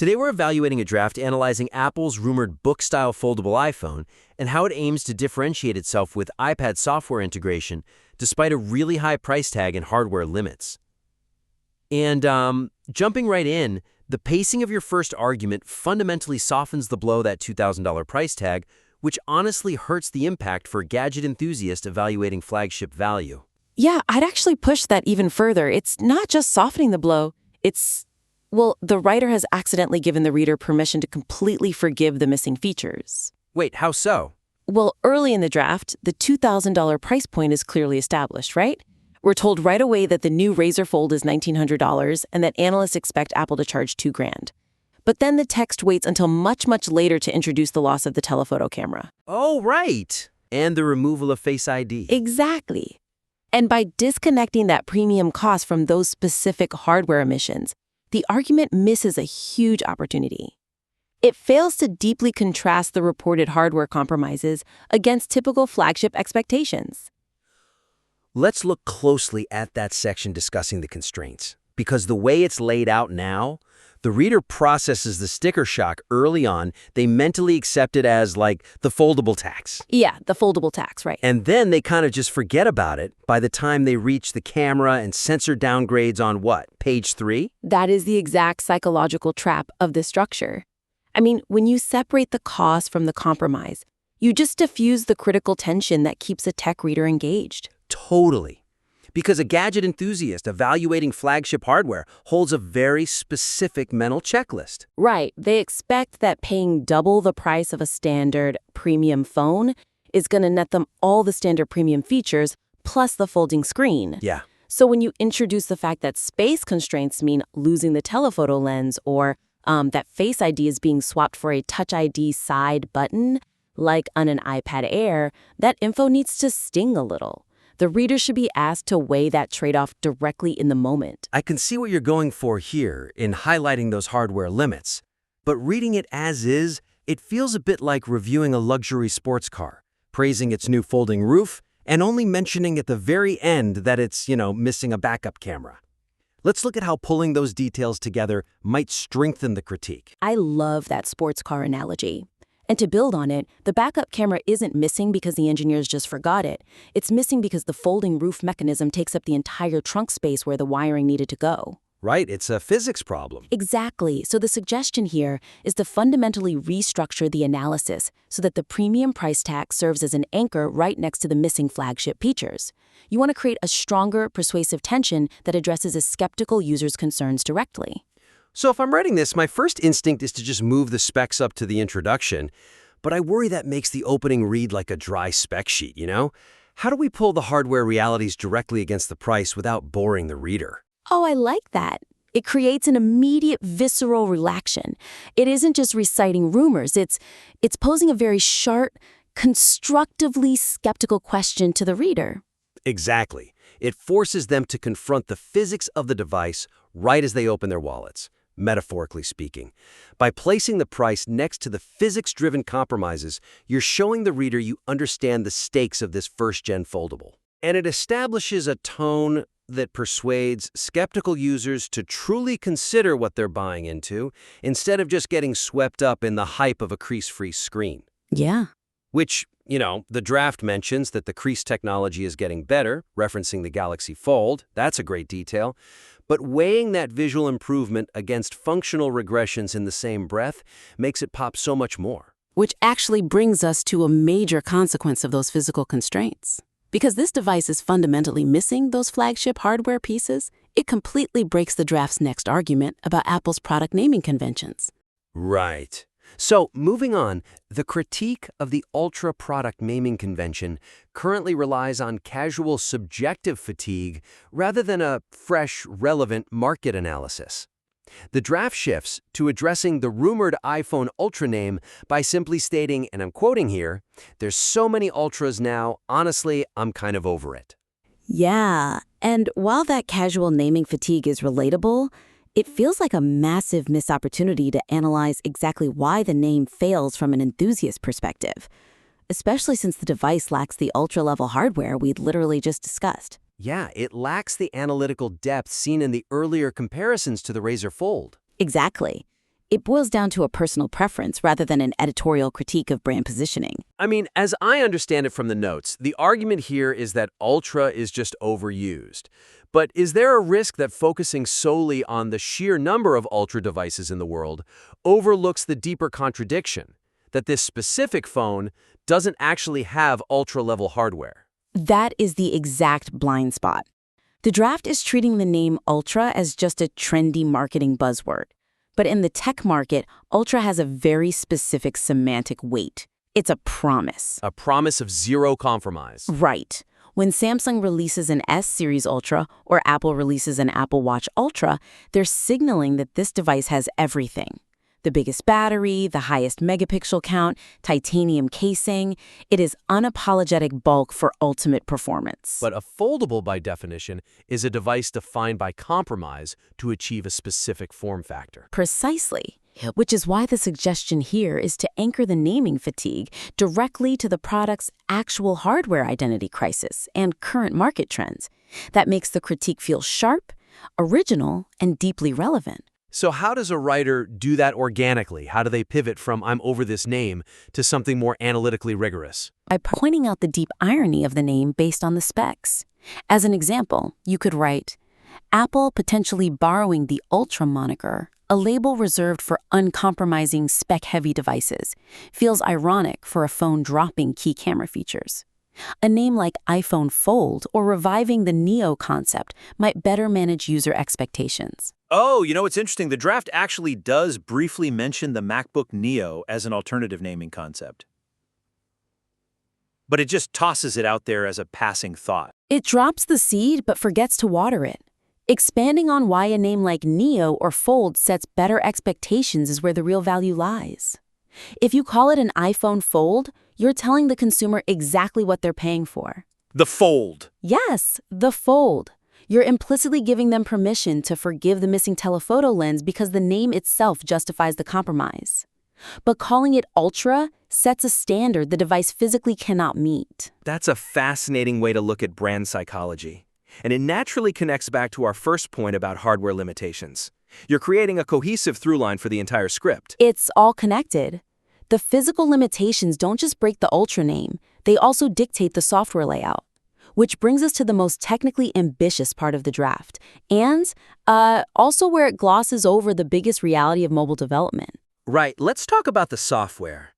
Today we're evaluating a draft analyzing Apple's rumored book-style foldable iPhone and how it aims to differentiate itself with iPad software integration despite a really high price tag and hardware limits. And jumping right in, the pacing of your first argument fundamentally softens the blow that $2,000 price tag, which honestly hurts the impact for gadget enthusiasts evaluating flagship value. Yeah, I'd actually push that even further. It's not just softening the blow, the writer has accidentally given the reader permission to completely forgive the missing features. Wait, how so? Well, early in the draft, the $2,000 price point is clearly established, right? We're told right away that the new Razr Fold is $1,900 and that analysts expect Apple to charge $2,000. But then the text waits until much, much later to introduce the loss of the telephoto camera. Oh, right. And the removal of Face ID. Exactly. And by disconnecting that premium cost from those specific hardware emissions, the argument misses a huge opportunity. It fails to deeply contrast the reported hardware compromises against typical flagship expectations. Let's look closely at that section discussing the constraints, because the way it's laid out now, the reader processes the sticker shock early on. They mentally accept it as, like, the foldable tax. Yeah, the foldable tax, right. And then they kind of just forget about it by the time they reach the camera and sensor downgrades on what, page 3? That is the exact psychological trap of this structure. I mean, when you separate the cost from the compromise, you just diffuse the critical tension that keeps a tech reader engaged. Totally. Because a gadget enthusiast evaluating flagship hardware holds a very specific mental checklist. Right. They expect that paying double the price of a standard premium phone is going to net them all the standard premium features plus the folding screen. Yeah. So when you introduce the fact that space constraints mean losing the telephoto lens or that Face ID is being swapped for a Touch ID side button, like on an iPad Air, that info needs to sting a little. The reader should be asked to weigh that trade-off directly in the moment. I can see what you're going for here in highlighting those hardware limits. But reading it as is, it feels a bit like reviewing a luxury sports car, praising its new folding roof, and only mentioning at the very end that it's, missing a backup camera. Let's look at how pulling those details together might strengthen the critique. I love that sports car analogy. And to build on it, the backup camera isn't missing because the engineers just forgot it. It's missing because the folding roof mechanism takes up the entire trunk space where the wiring needed to go. Right, it's a physics problem. Exactly. So the suggestion here is to fundamentally restructure the analysis so that the premium price tag serves as an anchor right next to the missing flagship features. You want to create a stronger, persuasive tension that addresses a skeptical user's concerns directly. So if I'm writing this, my first instinct is to just move the specs up to the introduction, but I worry that makes the opening read like a dry spec sheet, How do we pull the hardware realities directly against the price without boring the reader? Oh, I like that. It creates an immediate visceral reaction. It isn't just reciting rumors, it's posing a very sharp, constructively skeptical question to the reader. Exactly. It forces them to confront the physics of the device right as they open their wallets. Metaphorically speaking. By placing the price next to the physics-driven compromises, you're showing the reader you understand the stakes of this first-gen foldable. And it establishes a tone that persuades skeptical users to truly consider what they're buying into, instead of just getting swept up in the hype of a crease-free screen. Yeah. Which, the draft mentions that the crease technology is getting better, referencing the Galaxy Fold. That's a great detail. But weighing that visual improvement against functional regressions in the same breath makes it pop so much more. Which actually brings us to a major consequence of those physical constraints. Because this device is fundamentally missing those flagship hardware pieces, it completely breaks the draft's next argument about Apple's product naming conventions. Right. So, moving on, the critique of the Ultra product naming convention currently relies on casual subjective fatigue rather than a fresh, relevant market analysis. The draft shifts to addressing the rumored iPhone Ultra name by simply stating, and I'm quoting here, "There's so many Ultras now, honestly, I'm kind of over it." Yeah, and while that casual naming fatigue is relatable, it feels like a massive missed opportunity to analyze exactly why the name fails from an enthusiast perspective, especially since the device lacks the ultra-level hardware we'd literally just discussed. Yeah, it lacks the analytical depth seen in the earlier comparisons to the Razr Fold. Exactly. It boils down to a personal preference rather than an editorial critique of brand positioning. I mean, as I understand it from the notes, the argument here is that Ultra is just overused. But is there a risk that focusing solely on the sheer number of Ultra devices in the world overlooks the deeper contradiction that this specific phone doesn't actually have Ultra-level hardware? That is the exact blind spot. The draft is treating the name Ultra as just a trendy marketing buzzword. But in the tech market, Ultra has a very specific semantic weight. It's a promise. A promise of zero compromise. Right. When Samsung releases an S-Series Ultra or Apple releases an Apple Watch Ultra, they're signaling that this device has everything. The biggest battery, the highest megapixel count, titanium casing. It is unapologetic bulk for ultimate performance. But a foldable, by definition, is a device defined by compromise to achieve a specific form factor. Precisely. Which is why the suggestion here is to anchor the naming fatigue directly to the product's actual hardware identity crisis and current market trends. That makes the critique feel sharp, original, and deeply relevant. So how does a writer do that organically? How do they pivot from "I'm over this name" to something more analytically rigorous? By pointing out the deep irony of the name based on the specs. As an example, you could write, Apple potentially borrowing the Ultra moniker, a label reserved for uncompromising spec-heavy devices, feels ironic for a phone dropping key camera features. A name like iPhone Fold or reviving the Neo concept might better manage user expectations. Oh, it's interesting. The draft actually does briefly mention the MacBook Neo as an alternative naming concept. But it just tosses it out there as a passing thought. It drops the seed but forgets to water it. Expanding on why a name like Neo or Fold sets better expectations is where the real value lies. If you call it an iPhone Fold, you're telling the consumer exactly what they're paying for. The Fold. Yes, the Fold. You're implicitly giving them permission to forgive the missing telephoto lens because the name itself justifies the compromise. But calling it Ultra sets a standard the device physically cannot meet. That's a fascinating way to look at brand psychology. And it naturally connects back to our first point about hardware limitations. You're creating a cohesive through line for the entire script. It's all connected. The physical limitations don't just break the Ultra name, they also dictate the software layout. Which brings us to the most technically ambitious part of the draft, and also where it glosses over the biggest reality of mobile development. Right, let's talk about the software.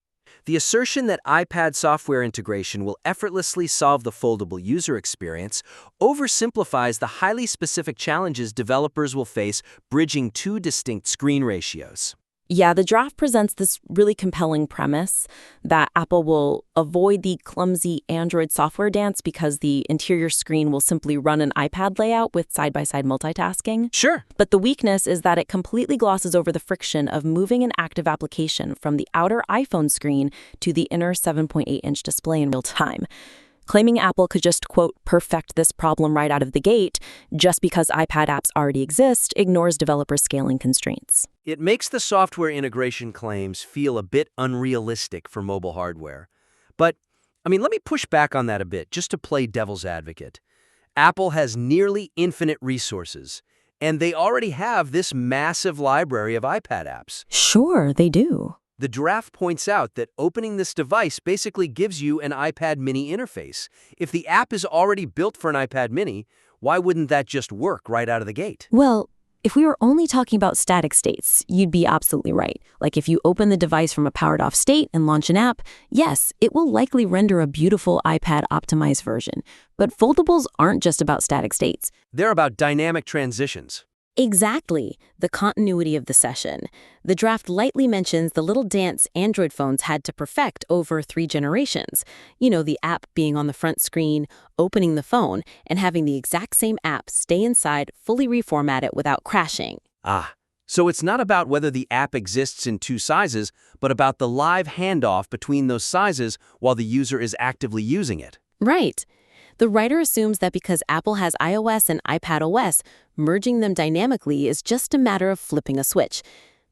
The assertion that iPad software integration will effortlessly solve the foldable user experience oversimplifies the highly specific challenges developers will face bridging two distinct screen ratios. Yeah, the draft presents this really compelling premise that Apple will avoid the clumsy Android software dance because the interior screen will simply run an iPad layout with side-by-side multitasking. Sure. But the weakness is that it completely glosses over the friction of moving an active application from the outer iPhone screen to the inner 7.8-inch display in real time. Claiming Apple could just, quote, perfect this problem right out of the gate just because iPad apps already exist ignores developer scaling constraints. It makes the software integration claims feel a bit unrealistic for mobile hardware. But, let me push back on that a bit just to play devil's advocate. Apple has nearly infinite resources, and they already have this massive library of iPad apps. Sure, they do. The draft points out that opening this device basically gives you an iPad mini interface. If the app is already built for an iPad mini, why wouldn't that just work right out of the gate? Well, if we were only talking about static states, you'd be absolutely right. Like if you open the device from a powered-off state and launch an app, yes, it will likely render a beautiful iPad-optimized version. But foldables aren't just about static states. They're about dynamic transitions. Exactly, the continuity of the session. The draft lightly mentions the little dance Android phones had to perfect over 3 generations. The app being on the front screen, opening the phone, and having the exact same app stay inside, fully reformat it without crashing. So it's not about whether the app exists in 2 sizes, but about the live handoff between those sizes while the user is actively using it. Right. The writer assumes that because Apple has iOS and iPadOS, merging them dynamically is just a matter of flipping a switch.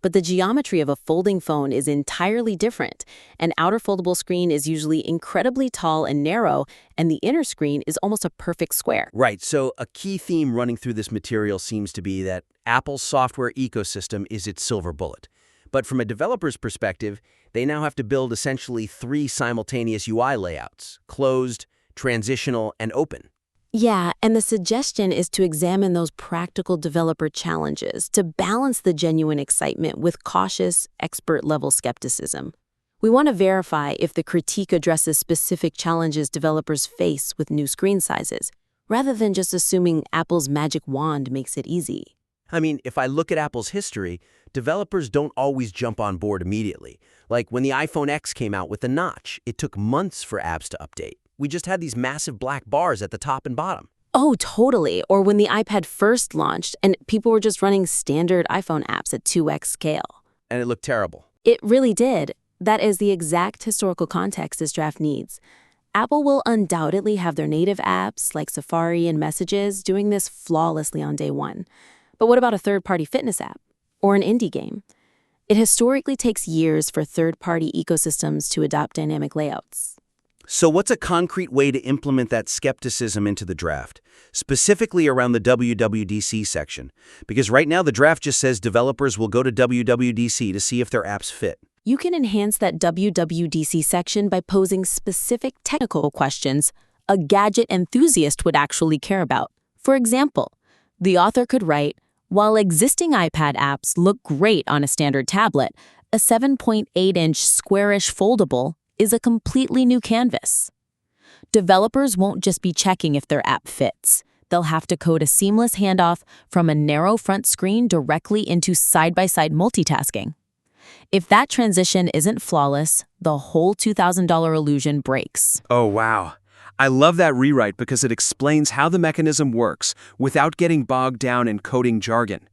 But the geometry of a folding phone is entirely different. An outer foldable screen is usually incredibly tall and narrow, and the inner screen is almost a perfect square. Right, so a key theme running through this material seems to be that Apple's software ecosystem is its silver bullet. But from a developer's perspective, they now have to build essentially 3 simultaneous UI layouts: closed, transitional, and open. Yeah, and the suggestion is to examine those practical developer challenges to balance the genuine excitement with cautious, expert-level skepticism. We want to verify if the critique addresses specific challenges developers face with new screen sizes, rather than just assuming Apple's magic wand makes it easy. I mean, if I look at Apple's history, developers don't always jump on board immediately. Like when the iPhone X came out with the notch, it took months for apps to update. We just had these massive black bars at the top and bottom. Oh, totally. Or when the iPad first launched and people were just running standard iPhone apps at 2x scale. And it looked terrible. It really did. That is the exact historical context this draft needs. Apple will undoubtedly have their native apps like Safari and Messages doing this flawlessly on day one. But what about a third-party fitness app or an indie game? It historically takes years for third-party ecosystems to adopt dynamic layouts. So what's a concrete way to implement that skepticism into the draft, specifically around the WWDC section? Because right now the draft just says developers will go to WWDC to see if their apps fit. You can enhance that WWDC section by posing specific technical questions a gadget enthusiast would actually care about. For example, the author could write, while existing iPad apps look great on a standard tablet, a 7.8-inch squarish foldable is a completely new canvas. Developers won't just be checking if their app fits. They'll have to code a seamless handoff from a narrow front screen directly into side-by-side multitasking. If that transition isn't flawless, the whole $2,000 illusion breaks. Oh, wow. I love that rewrite because it explains how the mechanism works without getting bogged down in coding jargon.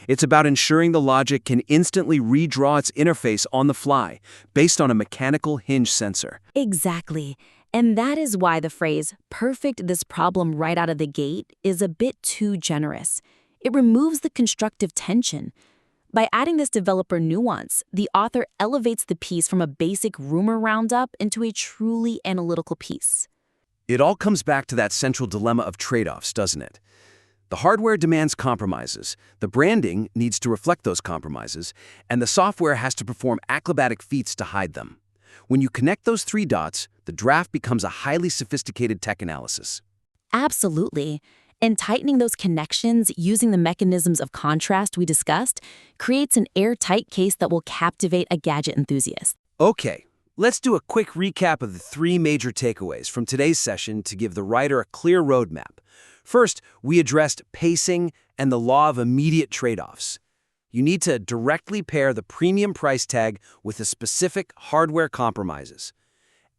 It's about ensuring the logic can instantly redraw its interface on the fly, based on a mechanical hinge sensor. Exactly. And that is why the phrase, perfect this problem right out of the gate, is a bit too generous. It removes the constructive tension. By adding this developer nuance, the author elevates the piece from a basic rumor roundup into a truly analytical piece. It all comes back to that central dilemma of trade-offs, doesn't it? The hardware demands compromises, the branding needs to reflect those compromises, and the software has to perform acrobatic feats to hide them. When you connect those 3 dots, the draft becomes a highly sophisticated tech analysis. Absolutely. And tightening those connections using the mechanisms of contrast we discussed creates an airtight case that will captivate a gadget enthusiast. Okay, let's do a quick recap of the 3 major takeaways from today's session to give the writer a clear roadmap. First, we addressed pacing and the law of immediate trade-offs. You need to directly pair the premium price tag with the specific hardware compromises.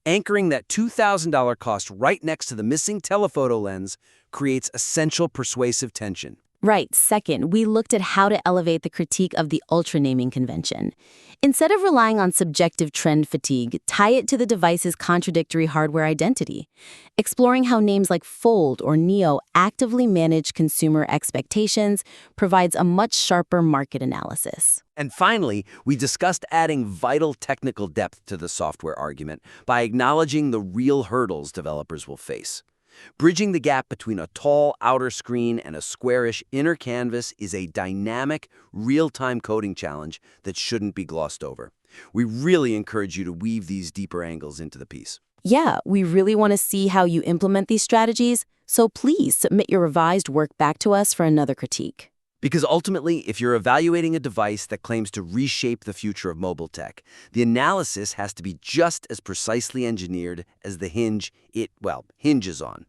Anchoring that $2,000 cost right next to the missing telephoto lens creates essential persuasive tension. Right. Second, we looked at how to elevate the critique of the ultra-naming convention. Instead of relying on subjective trend fatigue, tie it to the device's contradictory hardware identity, exploring how names like Fold or Neo actively manage consumer expectations provides a much sharper market analysis. And finally, we discussed adding vital technical depth to the software argument by acknowledging the real hurdles developers will face. Bridging the gap between a tall outer screen and a squarish inner canvas is a dynamic, real-time coding challenge that shouldn't be glossed over. We really encourage you to weave these deeper angles into the piece. Yeah, we really want to see how you implement these strategies, so please submit your revised work back to us for another critique. Because ultimately, if you're evaluating a device that claims to reshape the future of mobile tech, the analysis has to be just as precisely engineered as the hinge it hinges on.